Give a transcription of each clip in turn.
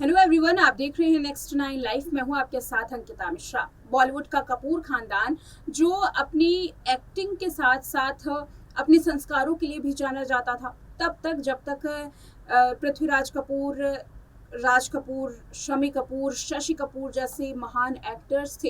Hello everyone, आप देख रहे हैं नेक्स्ट 9 लाइफ। मैं हूं आपके साथ अंकिता मिश्रा। बॉलीवुड का कपूर खानदान जो अपनी एक्टिंग के साथ साथ अपने संस्कारों के लिए भी जाना जाता था, तब तक जब तक पृथ्वीराज कपूर, राज कपूर, शम्मी कपूर, शशि कपूर जैसे महान एक्टर्स थे।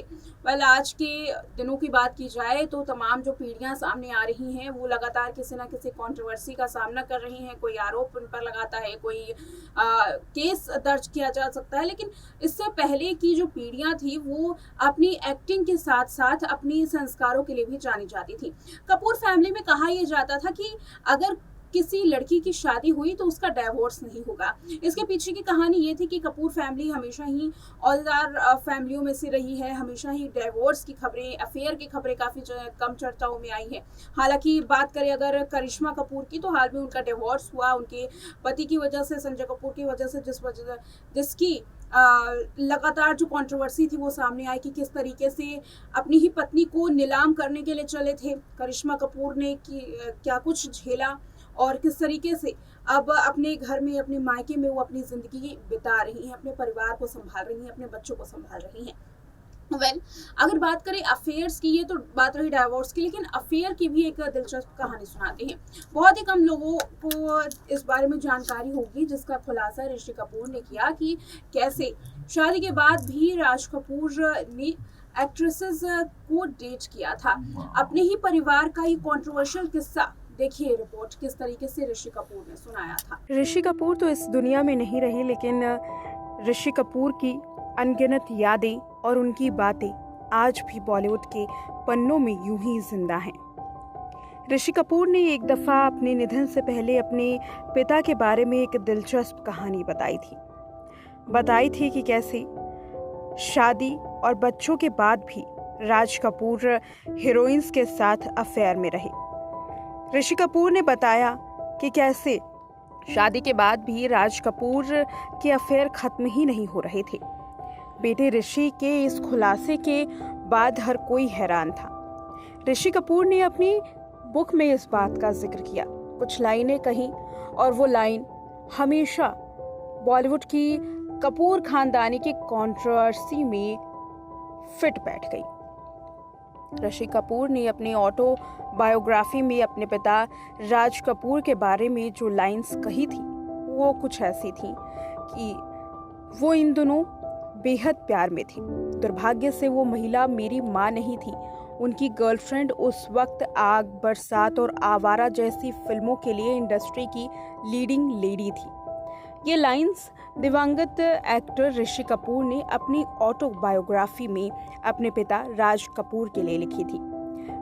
आज के दिनों की बात की जाए तो तमाम जो पीढ़ियां सामने आ रही हैं वो लगातार किसी ना किसी कंट्रोवर्सी का सामना कर रही हैं। कोई आरोप उन पर लगाता है, कोई केस दर्ज किया जा सकता है। लेकिन इससे पहले की जो पीढ़ियां थी वो अपनी एक्टिंग के साथ साथ अपनी संस्कारों के लिए भी जानी जाती थी। कपूर फैमिली में कहा यह जाता था कि अगर किसी लड़की की शादी हुई तो उसका डाइवोर्स नहीं होगा। इसके पीछे की कहानी ये थी कि कपूर फैमिली हमेशा ही औरदार फैमिलियों में से रही है। हमेशा ही डाइवोर्स की खबरें, अफेयर की खबरें काफ़ी कम चर्चाओं में आई है। हालांकि बात करें अगर करिश्मा कपूर की, तो हाल में उनका डिवोर्स हुआ उनके पति की वजह से, संजय कपूर की वजह से, जिसकी लगातार जो कंट्रोवर्सी थी वो सामने आई कि किस तरीके से अपनी ही पत्नी को नीलाम करने के लिए चले थे करिश्मा कपूर ने, कि क्या कुछ झेला और किस तरीके से अब अपने घर में, अपने मायके में वो अपनी ज़िंदगी बिता रही हैं, अपने परिवार को संभाल रही हैं, अपने बच्चों को संभाल रही हैं। अगर बात करें अफेयर्स की, ये तो बात रही डाइवोर्स की, लेकिन अफेयर की भी एक दिलचस्प कहानी सुनाते हैं। बहुत ही कम लोगों को इस बारे में जानकारी होगी जिसका खुलासा ऋषि कपूर ने किया कि कैसे शादी के बाद भी राज कपूर ने एक्ट्रेसेस को डेट किया था। अपने ही परिवार का ये कंट्रोवर्शियल किस्सा देखिए रिपोर्ट किस तरीके से ऋषि कपूर ने सुनाया था। ऋषि कपूर तो इस दुनिया में नहीं रहे, लेकिन ऋषि कपूर की अनगिनत यादें और उनकी बातें आज भी बॉलीवुड के पन्नों में यूं ही जिंदा हैं। ऋषि कपूर ने एक दफ़ा अपने निधन से पहले अपने पिता के बारे में एक दिलचस्प कहानी बताई थी कि कैसे शादी और बच्चों के बाद भी राज कपूर हीरोइंस के साथ अफेयर में रहे। ऋषि कपूर ने बताया कि कैसे शादी के बाद भी राज कपूर के अफेयर खत्म ही नहीं हो रहे थे। बेटे ऋषि के इस खुलासे के बाद हर कोई हैरान था। ऋषि कपूर ने अपनी बुक में इस बात का जिक्र किया, कुछ लाइनें कहीं, और वो लाइन हमेशा बॉलीवुड की कपूर खानदानी की कंट्रोवर्सी में फिट बैठ गई। ऋषि कपूर ने अपनी ऑटोबायोग्राफी में अपने पिता राज कपूर के बारे में जो लाइंस कही थी वो कुछ ऐसी थी कि वो इन दोनों बेहद प्यार में थे। दुर्भाग्य से वो महिला मेरी माँ नहीं थी, उनकी गर्लफ्रेंड उस वक्त आग, बरसात और आवारा जैसी फिल्मों के लिए इंडस्ट्री की लीडिंग लेडी थी। ये लाइंस दिवंगत एक्टर ऋषि कपूर ने अपनी ऑटोबायोग्राफी में अपने पिता राज कपूर के लिए लिखी थी।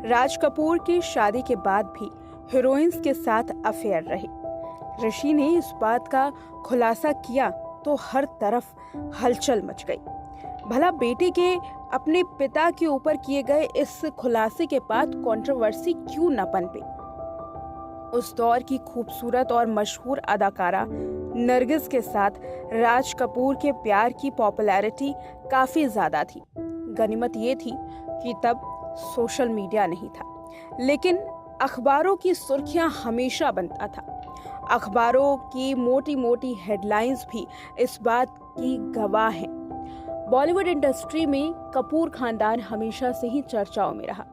राज कपूर की शादी के बाद भी हीरोइंस के साथ अफेयर रहे। ऋषि ने इस बात का खुलासा किया तो हर तरफ हलचल मच गई। भला बेटे के अपने पिता के ऊपर किए गए इस खुलासे के बाद कंट्रोवर्सी क्यों न पनपे। उस दौर की खूबसूरत और मशहूर अदाकारा नरगिस के साथ राज कपूर के प्यार की पॉपुलैरिटी काफी ज्यादा थी। गनीमत ये थी कि तब सोशल मीडिया नहीं था, लेकिन अखबारों की सुर्खियां हमेशा बनता था। अखबारों की मोटी मोटी हेडलाइंस भी इस बात की गवाह हैं। बॉलीवुड इंडस्ट्री में कपूर खानदान हमेशा से ही चर्चाओं में रहा।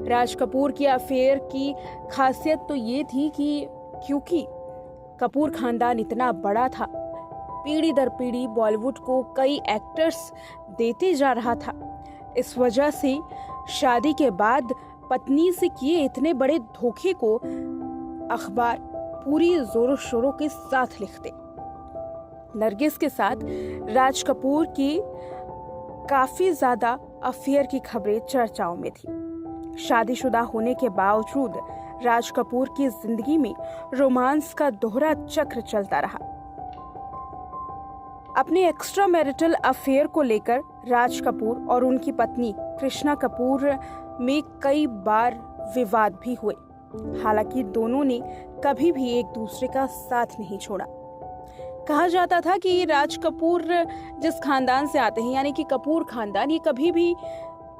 राज कपूर के अफेयर की खासियत तो ये थी कि क्योंकि कपूर खानदान इतना बड़ा था, पीढ़ी दर पीढ़ी बॉलीवुड को कई एक्टर्स देते जा रहा था। इस वजह से शादी के बाद पत्नी से किए इतने बड़े धोखे को अखबार पूरी जोरों शोरों के साथ लिखते। नरगिस के साथ राज कपूर की काफी ज्यादा अफेयर की खबरें चर्चाओं में थी। शादीशुदा होने के बावजूद राज कपूर की जिंदगी में रोमांस का दोहरा चक्र चलता रहा। अपने एक्स्ट्रा मैरिटल अफेयर को लेकर राज कपूर और उनकी पत्नी कृष्णा कपूर में कई बार विवाद भी हुए। हालांकि दोनों ने कभी भी एक दूसरे का साथ नहीं छोड़ा। कहा जाता था कि राज कपूर जिस खानदान से आते हैं, यानी कि कपूर खानदान, ये कभी भी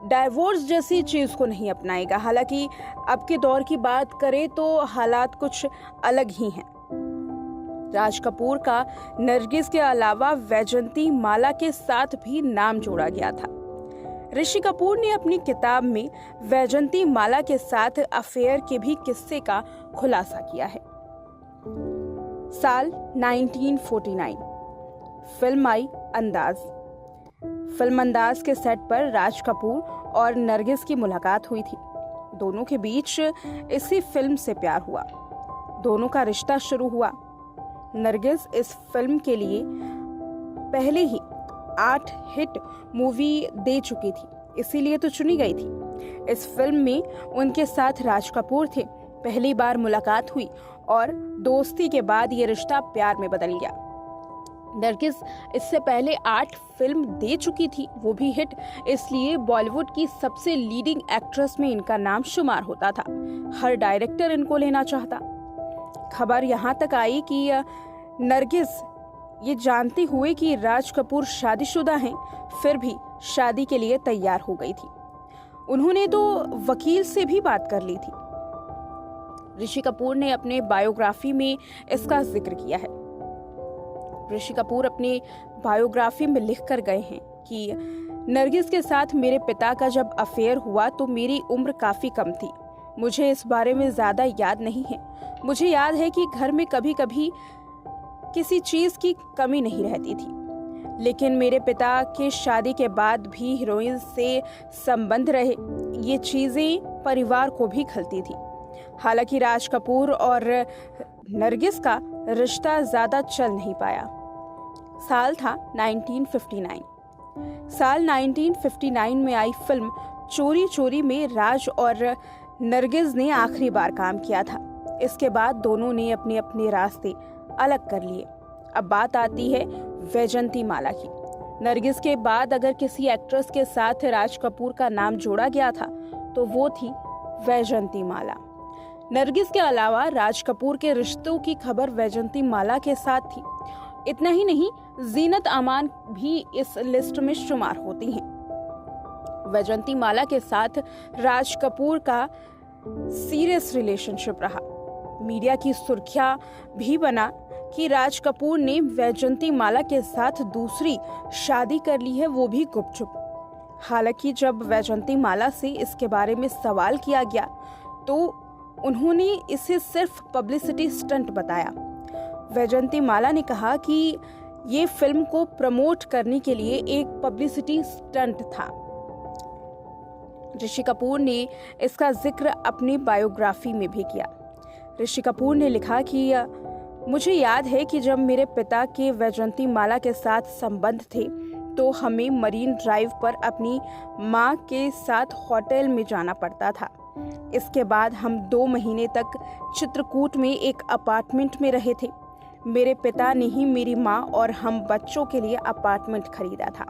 डाइवोर्स जैसी चीज को नहीं अपनाएगा। हालांकि अब के दौर की बात करें तो हालात कुछ अलग ही हैं। राज कपूर का नरगिस के अलावा वैजंती माला के साथ भी नाम जोड़ा गया था। ऋषि कपूर ने अपनी किताब में वैजंती माला के साथ अफेयर के भी किस्से का खुलासा किया है। साल 1949 फिल्म आई अंदाज। फिल्म अंदाज के सेट पर राज कपूर और नरगिस की मुलाकात हुई थी। दोनों के बीच इसी फिल्म से प्यार हुआ। दोनों का रिश्ता शुरू हुआ। नरगिस इस फिल्म के लिए पहले ही 8 हिट मूवी दे चुकी थी, इसीलिए तो चुनी गई थी। इस फिल्म में उनके साथ राज कपूर थे। पहली बार मुलाकात हुई और दोस्ती के बाद ये रिश्ता प्यार में बदल गया। नरगिस इससे पहले 8 फिल्म दे चुकी थी, वो भी हिट, इसलिए बॉलीवुड की सबसे लीडिंग एक्ट्रेस में इनका नाम शुमार होता था। हर डायरेक्टर इनको लेना चाहता। खबर यहाँ तक आई कि नरगिस ये जानते हुए कि राज कपूर शादीशुदा हैं, फिर भी शादी के लिए तैयार हो गई थी। उन्होंने तो वकील से भी बात कर ली थी। ऋषि कपूर ने अपने बायोग्राफी में इसका जिक्र किया है। ऋषि कपूर अपने बायोग्राफी में लिख कर गए हैं कि नरगिस के साथ मेरे पिता का जब अफेयर हुआ तो मेरी उम्र काफी कम थी। मुझे इस बारे में ज्यादा याद नहीं है। मुझे याद है कि घर में कभी कभी किसी चीज की कमी नहीं रहती थी, लेकिन मेरे पिता के शादी के बाद भी हीरोइन से संबंध रहे। ये चीजें परिवार को भी खलती थी। हालांकि राज कपूर और नरगिस का रिश्ता ज्यादा चल नहीं पाया। साल था 1959। साल 1959 में आई फिल्म चोरी चोरी में राज और नरगिस ने आखिरी बार काम किया था। इसके बाद दोनों ने अपने अपने रास्ते अलग कर लिए। अब बात आती है वैजंती माला की। नरगिस के बाद अगर किसी एक्ट्रेस के साथ राज कपूर का नाम जोड़ा गया था तो वो थी वैजंती माला। नरगिस के अलावा राज कपूर के रिश्तों की खबर वैजंती माला के साथ थी। इतना ही नहीं, जीनत अमान भी इस लिस्ट में शुमार होती हैं। वैजंती माला के साथ राज कपूर का सीरियस रिलेशनशिप रहा। मीडिया की सुर्खियां भी बना कि राज कपूर ने वैजंती माला के साथ दूसरी शादी कर ली है, वो भी गुपचुप। हालांकि जब वैजंती माला से इसके बारे में सवाल किया गया तो उन्होंने इसे सिर्फ पब्लिसिटी स्टंट बताया। वैजंती माला ने कहा कि ये फिल्म को प्रमोट करने के लिए एक पब्लिसिटी स्टंट था। ऋषि कपूर ने इसका जिक्र अपनी बायोग्राफी में भी किया। ऋषि कपूर ने लिखा कि मुझे याद है कि जब मेरे पिता के वैजंती माला के साथ संबंध थे तो हमें मरीन ड्राइव पर अपनी माँ के साथ होटल में जाना पड़ता था। इसके बाद हम 2 महीने तक चित्रकूट में एक अपार्टमेंट में रहे थे। मेरे पिता ने ही मेरी माँ और हम बच्चों के लिए अपार्टमेंट खरीदा था।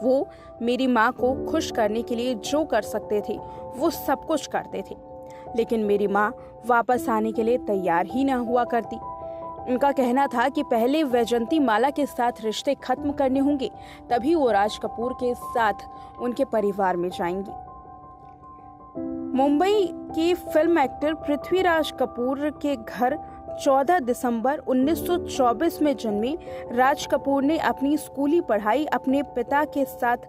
वो मेरी माँ को खुश करने के लिए जो कर सकते थे वो सब कुछ करते थे, लेकिन मेरी माँ वापस आने के लिए तैयार ही ना हुआ करती। उनका कहना था कि पहले वैजंती माला के साथ रिश्ते खत्म करने होंगे, तभी वो राज कपूर के साथ उनके परिवार में जाएंगी। मुंबई के फिल्म एक्टर पृथ्वीराज कपूर के घर 14 दिसंबर 1924 में जन्मे राज कपूर ने अपनी स्कूली पढ़ाई अपने पिता के साथ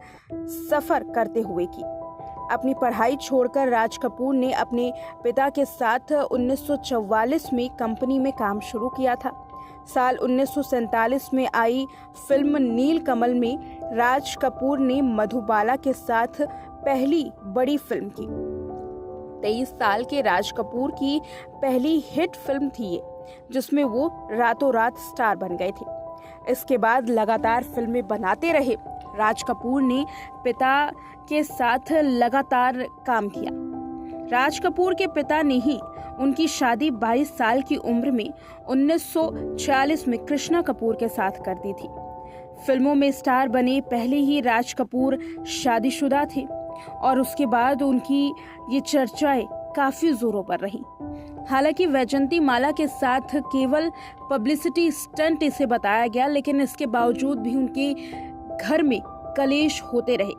सफर करते हुए की। अपनी पढ़ाई छोड़कर राज कपूर ने अपने पिता के साथ 1944 में कंपनी में काम शुरू किया था। साल 1947 में आई फिल्म नीलकमल में राज कपूर ने मधुबाला के साथ पहली बड़ी फिल्म की। 23 साल के राज कपूर की पहली हिट फिल्म थी ये, जिसमें वो रातों रात स्टार बन गए थे। इसके बाद लगातार फिल्में बनाते रहे। राज कपूर ने पिता के साथ लगातार काम किया। राज कपूर के पिता ने ही उनकी शादी 22 साल की उम्र में 1946 में कृष्णा कपूर के साथ कर दी थी। फिल्मों में स्टार बने पहले ही राज कपूर शादीशुदा थे और उसके बाद उनकी ये चर्चाएं काफी जोरों पर रही। हालांकि वैजंती माला के साथ केवल पब्लिसिटी स्टंट इसे बताया गया, लेकिन इसके बावजूद भी उनके घर में कलेश होते रहे।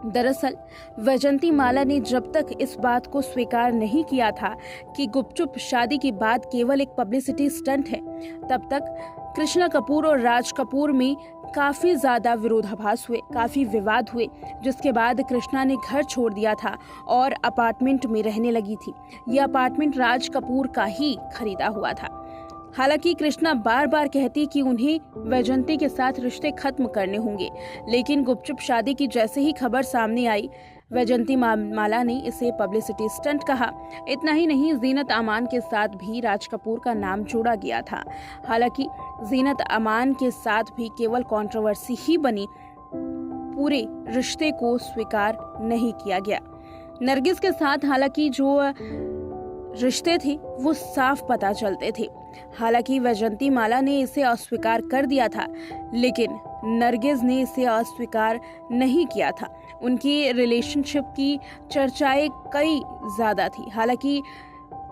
दरअसल वैजंती माला ने जब तक इस बात को स्वीकार नहीं किया था कि गुपचुप शादी की बात केवल एक पब्लिसिटी स्टंट है, तब तक कृष्णा कपूर और राज कपूर में काफी ज्यादा विरोधाभास हुए, काफी विवाद हुए, जिसके बाद कृष्णा ने घर छोड़ दिया था और अपार्टमेंट में रहने लगी थी। यह अपार्टमेंट राज कपूर का ही खरीदा हुआ था। हालांकि कृष्णा बार बार कहती कि उन्हें वैजंती के साथ रिश्ते खत्म करने होंगे, लेकिन गुपचुप शादी की जैसे ही खबर सामने आई, वैजंती माला ने इसे पब्लिसिटी स्टंट कहा। इतना ही नहीं, जीनत अमान के साथ भी राज कपूर का नाम जोड़ा गया था। हालांकि जीनत अमान के साथ भी केवल कंट्रोवर्सी ही बनी, पूरे रिश्ते को स्वीकार नहीं किया गया। नरगिस के साथ हालांकि जो रिश्ते थे वो साफ पता चलते थे। हालांकि वैजंती माला ने इसे अस्वीकार कर दिया था, लेकिन नरगिस ने इसे अस्वीकार नहीं किया था। उनकी रिलेशनशिप की चर्चाएं कई ज्यादा थी। हालांकि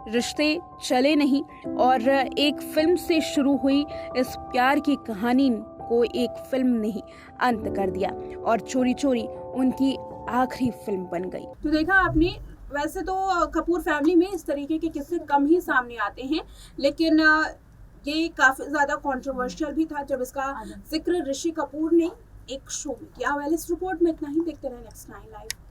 रिश्ते चले नहीं और एक फिल्म से शुरू हुई इस प्यार की कहानी को एक फिल्म ने ही अंत कर दिया और चोरी चोरी उनकी आखिरी फिल्म बन गई। तो देखा आपने, वैसे तो कपूर फैमिली में इस तरीके के किस्से कम ही सामने आते हैं, लेकिन ये काफी ज्यादा कंट्रोवर्शियल भी था जब इसका जिक्र ऋषि कपूर ने एक शो में किया। वेल, इस रिपोर्ट में इतना ही। देखते रहे नेक्स्ट 9 लाइव।